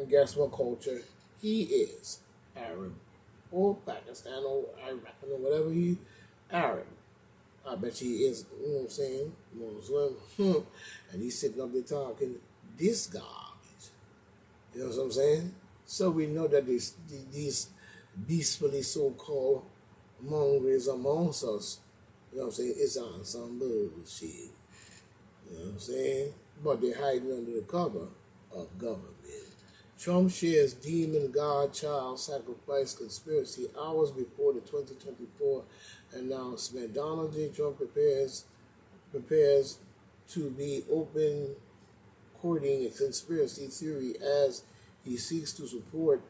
And guess what culture he is? Arab or Pakistan or Iraq or whatever he Arab. I bet he is, you know what I'm saying, Muslim. And he's sitting up there talking this garbage. You know what I'm saying? So we know that these beastly so-called mongrels amongst us, you know what I'm saying, it's on some bullshit. You know what I'm saying? But they're hiding under the cover of government. Trump shares demon God child sacrifice conspiracy hours before the 2024 announcement. Donald J. Trump prepares to be open courting a conspiracy theory as he seeks to support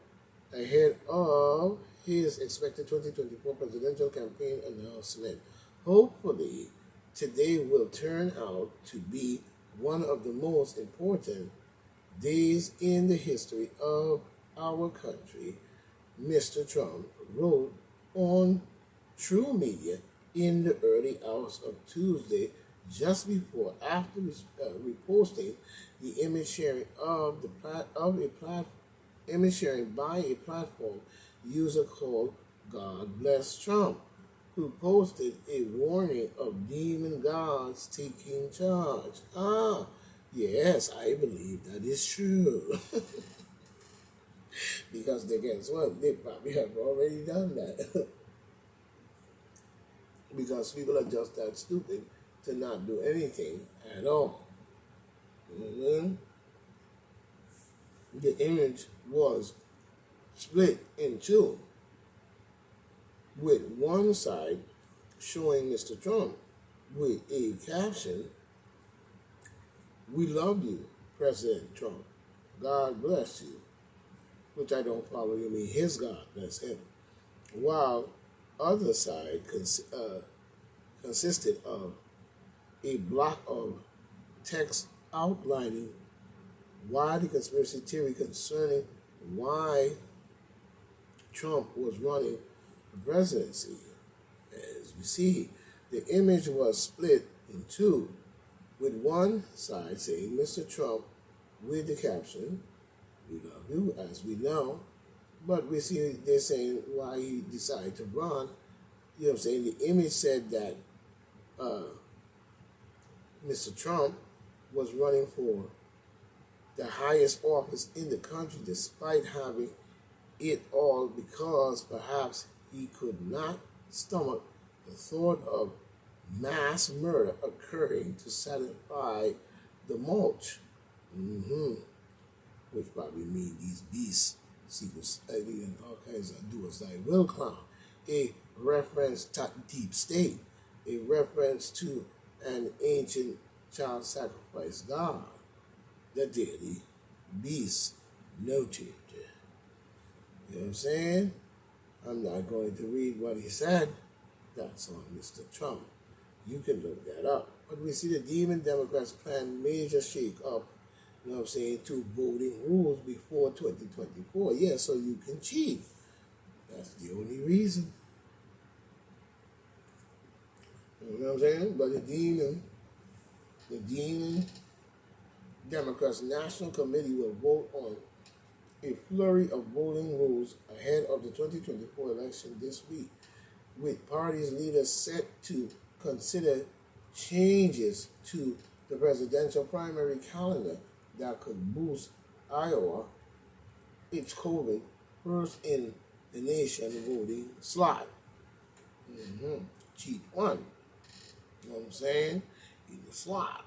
ahead of his expected 2024 presidential campaign announcement. Hopefully, today will turn out to be one of the most important days in the history of our country, Mr. Trump wrote on True Media in the early hours of Tuesday, just before after reposting the image sharing image sharing by a platform user called God Bless Trump, who posted a warning of demon gods taking charge. Yes, I believe that is true. Because guess what? They probably have already done that. Because people are just that stupid to not do anything at all. Mm-hmm. The image was split in two, with one side showing Mr. Trump with a caption, "We love you, President Trump. God bless you." Which I don't follow. You mean his God bless him. While other side consisted of a block of text outlining why the conspiracy theory concerning why Trump was running the presidency. As we see, the image was split in two, with one side saying Mr. Trump with the caption, "We love you," as we know, but we see they're saying why he decided to run. You know what I'm saying? The image said that Mr. Trump was running for the highest office in the country despite having it all because perhaps he could not stomach the thought of mass murder occurring to satisfy the mulch. Which probably mean these beasts, secret, and all kinds of do as thy will clown. A reference to deep state, a reference to an ancient child sacrifice god, the daily beast noted. You know what I'm saying? I'm not going to read what he said. That's on Mr. Trump. You can look that up. But we see the demon Democrats plan major shake up, you know what I'm saying, to voting rules before 2024. Yeah, so you can cheat. That's the only reason. You know what I'm saying? But the demon Democrats National Committee will vote on a flurry of voting rules ahead of the 2024 election this week, with party's leaders set to consider changes to the presidential primary calendar that could boost Iowa, its COVID first in the nation voting slot. Cheat one. You know what I'm saying? In the slot.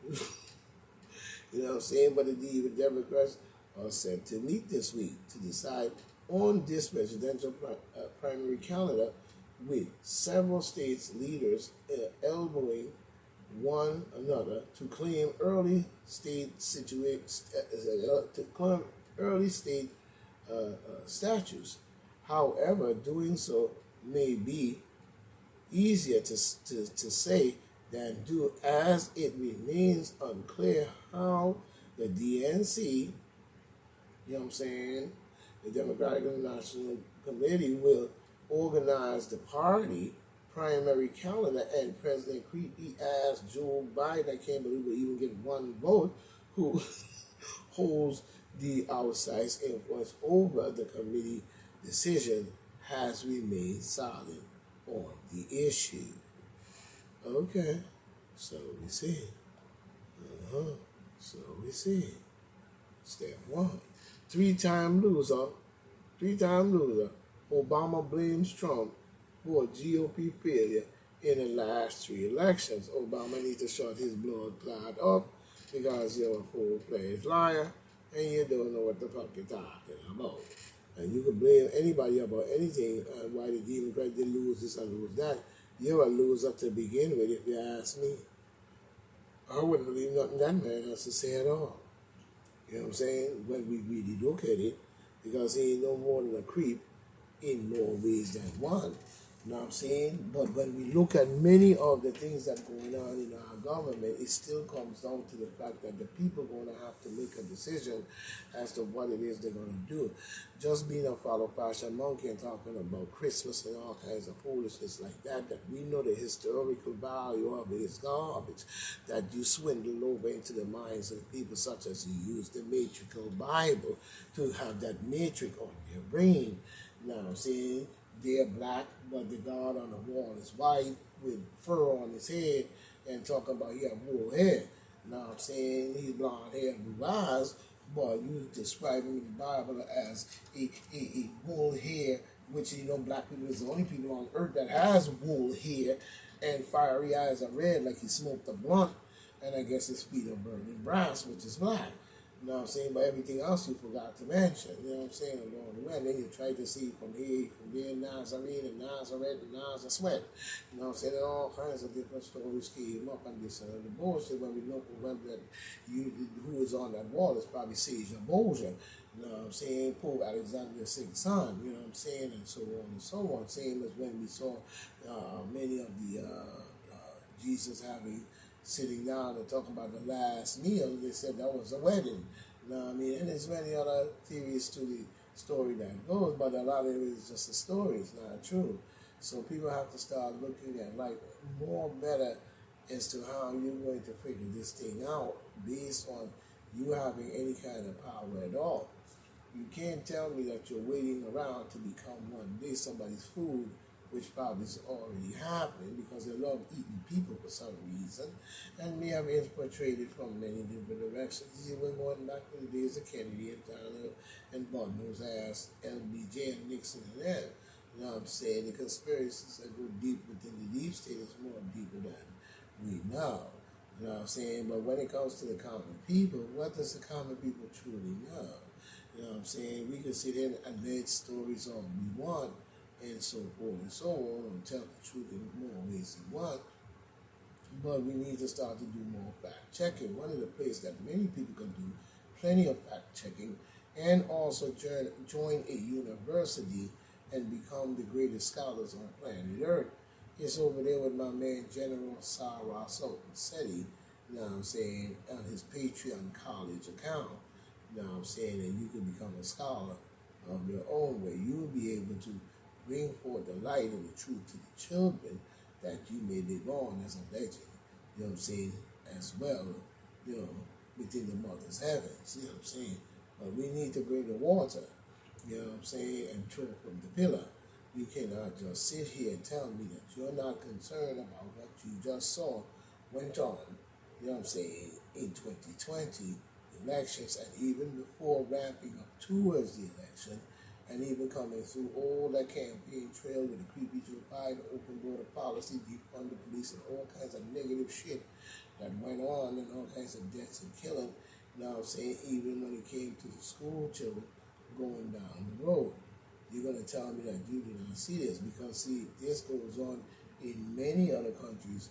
You know what I'm saying? But the Democrats are set to meet this week to decide on this presidential primary calendar, with several states' leaders elbowing one another to claim early state statutes. However, doing so may be easier to say than do, as it remains unclear how the DNC, you know what I'm saying, the Democratic National Committee will organize the party primary calendar, and President creepy ass Joe Biden, I can't believe we even get one vote, who holds the outside influence over the committee decision has remained silent on the issue. Okay, so we see. Uh-huh. So we see. Step one. Three-time loser. Three-time loser. Obama blames Trump for GOP failure in the last three elections. Obama needs to shut his blood clot up because you're a full-fledged liar and you don't know what the fuck you're talking about. And you can blame anybody about anything why the Democrats did lose this or lose that. You're a loser to begin with, if you ask me. I wouldn't believe nothing that man has to say at all. You know what I'm saying? When we really look at it, because he ain't no more than a creep in more ways than one. You know what I'm saying? But when we look at many of the things that are going on in our government, it still comes down to the fact that the people are going to have to make a decision as to what it is they're going to do. Just being a follow fashion monkey and talking about Christmas and all kinds of foolishness like that, that we know the historical value of it is garbage, that you swindle over into the minds of the people, such as you use the matrical Bible to have that matrix on your brain. You know what I'm saying? They're black, but the God on the wall is white with fur on his head and talking about he have wool hair. You know what I'm saying? He's blonde hair and blue eyes, but you describe him in the Bible as a wool hair, which you know black people is the only people on earth that has wool hair, and fiery eyes are red like he smoked a blunt, and I guess his feet are burning brass, which is black. You know what I'm saying? But everything else you forgot to mention. You know what I'm saying? Along the way. And then you try to see from here, from there, Nazarene and Nazareth and Nazareth. You know what I'm saying? And all kinds of different stories came up on this and the bullshit when we know that who is on that wall is probably Caesar Borgia. You know what I'm saying? Pope Alexander VI's son. You know what I'm saying? And so on and so on. Same as when we saw many of the Jesus having sitting down and talking about the last meal. They said that was a wedding. You know what I mean? And there's many other theories to the story that goes, but a lot of it is just a story. It's not true. So people have to start looking at life more better as to how you're going to figure this thing out based on you having any kind of power at all. You can't tell me that you're waiting around to become one day somebody's food, which probably is already happening because they love eating people for some reason, and we have infiltrated from many different directions. Even going back to the days of Kennedy and Donald and God knows ass, LBJ and Nixon and them. You know what I'm saying? The conspiracies that go deep within the deep state is more deeper than we know. You know what I'm saying? But when it comes to the common people, what does the common people truly know? You know what I'm saying? We can sit in and allege stories all we want and so forth and so on and tell the truth in more ways than one. But we need to start to do more fact checking. One of the places that many people can do plenty of fact checking and also join a university and become the greatest scholars on planet Earth. It's over there with my man General Sarah Sultan Seti, you know what I'm saying, on his Patreon college account. You know what I'm saying? And you can become a scholar of your own way. You will be able to bring forth the light and the truth to the children that you may live on as a legend. You know what I'm saying? As well, you know, within the mother's heavens. You know what I'm saying? But we need to bring the water, you know what I'm saying, and throw from the pillar. You cannot just sit here and tell me that you're not concerned about what you just saw went on, you know what I'm saying, in 2020 elections, and even before ramping up towards the election, and even coming through all that campaign trail with the creepy Joe Biden open border policy, defund the police, and all kinds of negative shit that went on, and all kinds of deaths and killing. You know what I'm saying? Even when it came to the school children going down the road. You're going to tell me that you did not see this, because, see, this goes on in many other countries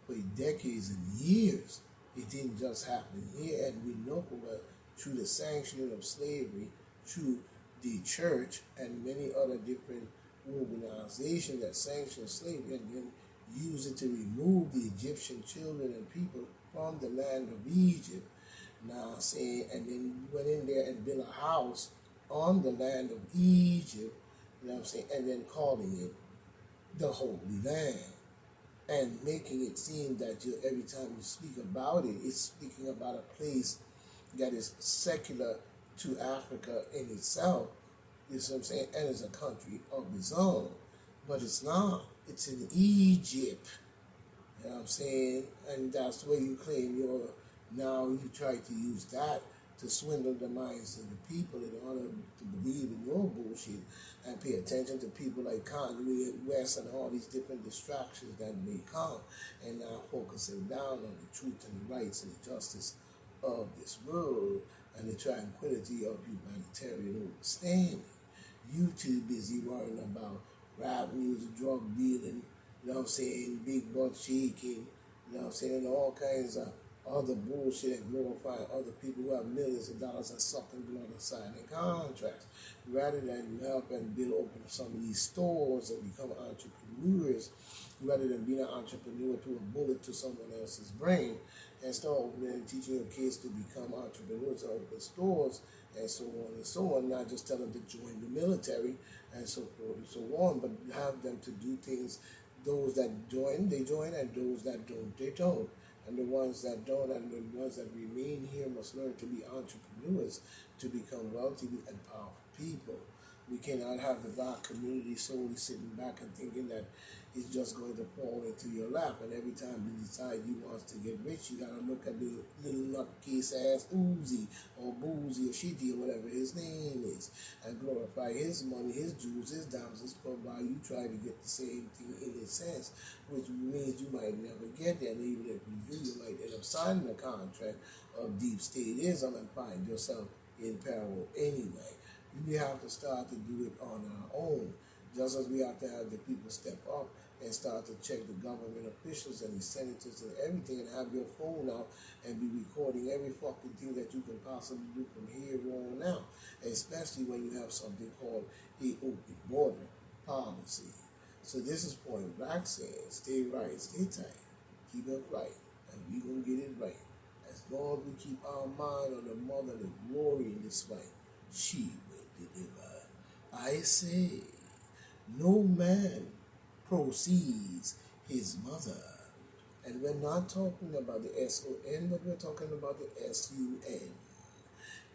for decades and years. It didn't just happen here, and we know that through the sanctioning of slavery, through the church and many other different organizations that sanction slavery and then use it to remove the Egyptian children and people from the land of Egypt. Now saying, and then went in there and built a house on the land of Egypt, you know what I'm saying, and then calling it the Holy Land, and making it seem that every time you speak about it, it's speaking about a place that is secular to Africa in itself. You see what I'm saying? And it's a country of its own. But it's not. It's in Egypt. You know what I'm saying? And that's where you claim your, now you try to use that to swindle the minds of the people in order to believe in your bullshit and pay attention to people like Kanye West and all these different distractions that may come, and now focusing down on the truth and the rights and the justice of this world and the tranquility of humanitarian understanding. You too busy worrying about rap music, drug dealing, you know what I'm saying, big butt shaking, you know what I'm saying, all kinds of other bullshit and glorifying other people who have millions of dollars and sucking blood and signing contracts, rather than help and build open some of these stores and become entrepreneurs, rather than being an entrepreneur to a bullet to someone else's brain, and start opening and teaching your kids to become entrepreneurs and open stores and so on and so on, not just tell them to join the military and so forth and so on, but have them to do things. Those that join, they join, and those that don't, they don't. And the ones that don't and the ones that remain here must learn to be entrepreneurs, to become wealthy and powerful people. We cannot have the black community solely sitting back and thinking that it's just going to fall into your lap. And every time you decide you want to get rich, you gotta look at the little nutcase ass Uzi or Boozy or Shitty or whatever his name is, and glorify his money, his jewels, his diamonds, his pearl, while you try to get the same thing in a sense, which means you might never get there. And even if you do, you might end up signing a contract of deep stateism and find yourself in peril anyway. We have to start to do it on our own, just as we have to have the people step up and start to check the government officials and the senators and everything, and have your phone out and be recording every fucking thing that you can possibly do from here on out, especially when you have something called a open border policy. So this is Point Black saying, stay right, stay tight, keep it right, and we gonna get it right. As long as we keep our mind on the mother, the glory in this fight, she will deliver. I say, no man proceeds his mother. And we're not talking about the S-O-N, but we're talking about the S-U-N.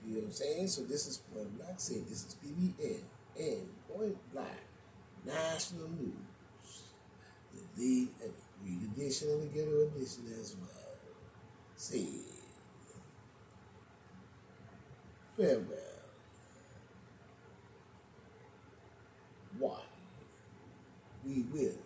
You know what I'm saying? So this is Point Black saying, this is PBN, Point Black, National News, the lead and the Read edition and the Ghetto edition as well. Say, farewell. One, we will